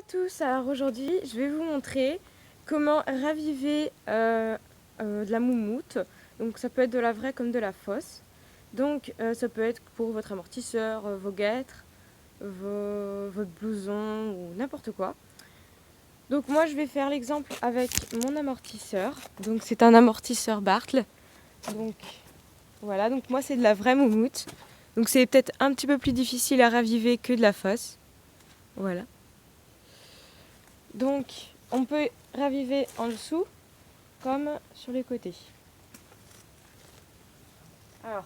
tous, alors aujourd'hui je vais vous montrer comment raviver de la moumoute. Donc ça peut être de la vraie comme de la fausse. Donc ça peut être pour votre amortisseur, vos guêtres, votre blouson ou n'importe quoi. Donc moi je vais faire l'exemple avec mon amortisseur. Donc c'est un amortisseur Bartles. Donc voilà, donc moi c'est de la vraie moumoute. Donc c'est peut-être un petit peu plus difficile à raviver que de la fausse. Voilà. Donc on peut raviver en dessous comme sur les côtés. Alors,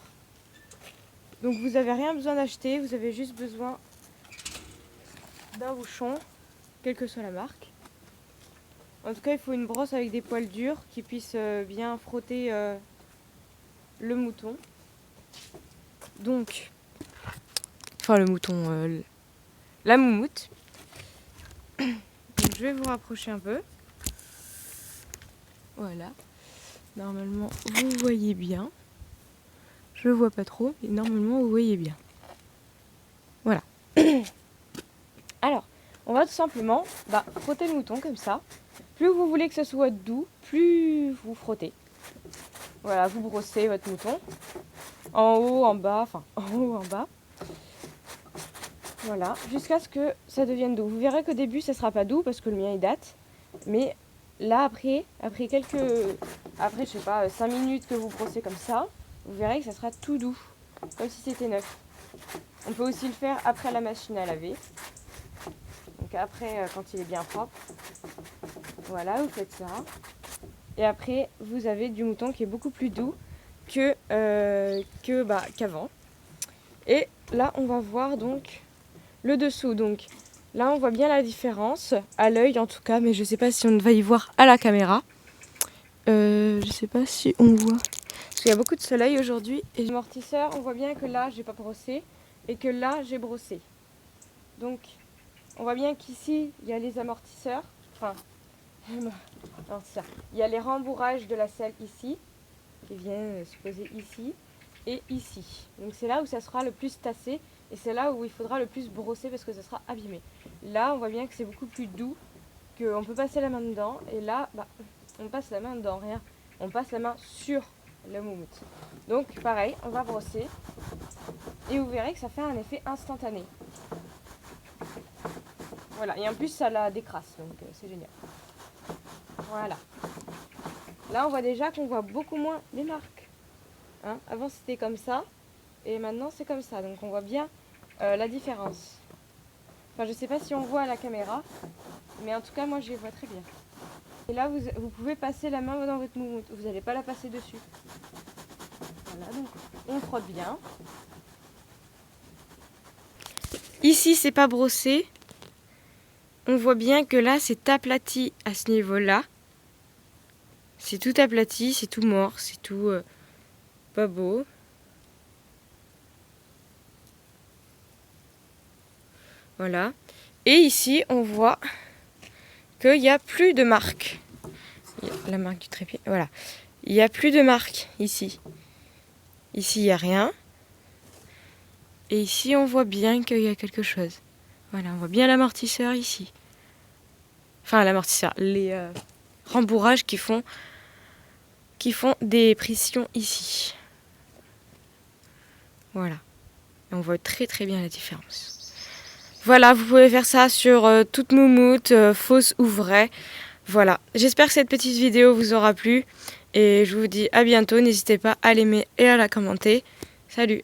donc vous n'avez rien besoin d'acheter, vous avez juste besoin d'un bouchon, quelle que soit la marque. En tout cas, il faut une brosse avec des poils durs qui puissent bien frotter le mouton. Donc, enfin le mouton, la moumoute. Donc, je vais vous rapprocher un peu. Voilà. Normalement, vous voyez bien. Je ne vois pas trop, mais normalement, vous voyez bien. Voilà. Alors, on va tout simplement frotter le mouton comme ça. Plus vous voulez que ce soit doux, plus vous frottez. Voilà, vous brossez votre mouton. En haut, en bas, enfin en haut, en bas. Voilà, jusqu'à ce que ça devienne doux. Vous verrez qu'au début, ça ne sera pas doux parce que le mien il date. Mais là, après je sais pas, 5 minutes que vous brossez comme ça, vous verrez que ça sera tout doux. Comme si c'était neuf. On peut aussi le faire après la machine à laver. Donc après, quand il est bien propre. Voilà, vous faites ça. Et après, vous avez du mouton qui est beaucoup plus doux qu'avant. Et là, on va voir donc le dessous. Donc là, on voit bien la différence, à l'œil en tout cas, mais je ne sais pas si on va y voir à la caméra. Je ne sais pas si on voit. Parce qu'il y a beaucoup de soleil aujourd'hui. Et l'amortisseur, on voit bien que là, j'ai pas brossé et que là, j'ai brossé. Donc, on voit bien qu'ici, il y a les amortisseurs. Enfin, non, ça. Il y a les rembourrages de la selle ici, qui viennent se poser ici et ici. Donc c'est là où ça sera le plus tassé et c'est là où il faudra le plus brosser parce que ça sera abîmé. Là, on voit bien que c'est beaucoup plus doux, qu'on peut passer la main dedans. Et là, on passe la main dedans, rien. On passe la main sur la moumoute. Donc pareil, on va brosser et vous verrez que ça fait un effet instantané. Voilà, et en plus ça la décrasse, donc c'est génial. Voilà. Là, on voit déjà qu'on voit beaucoup moins les marques. Hein, avant, c'était comme ça. Et maintenant, c'est comme ça. Donc, on voit bien la différence. Enfin, je ne sais pas si on voit à la caméra. Mais en tout cas, moi, je les vois très bien. Et là, vous pouvez passer la main dans votre moumoute. Vous n'allez pas la passer dessus. Voilà, donc on frotte bien. Ici, c'est pas brossé. On voit bien que là, c'est aplati à ce niveau-là. C'est tout aplati, c'est tout mort, c'est tout pas beau. Voilà. Et ici, on voit qu'il n'y a plus de marque. La marque du trépied, voilà. Il n'y a plus de marque ici. Ici, il n'y a rien. Et ici, on voit bien qu'il y a quelque chose. Voilà, on voit bien l'amortisseur ici. Enfin, l'amortisseur, les rembourrages qui font des pressions ici. Voilà. Et on voit très très bien la différence. Voilà, vous pouvez faire ça sur toute moumoute, fausse ou vraie. Voilà, j'espère que cette petite vidéo vous aura plu. Et je vous dis à bientôt, n'hésitez pas à l'aimer et à la commenter. Salut!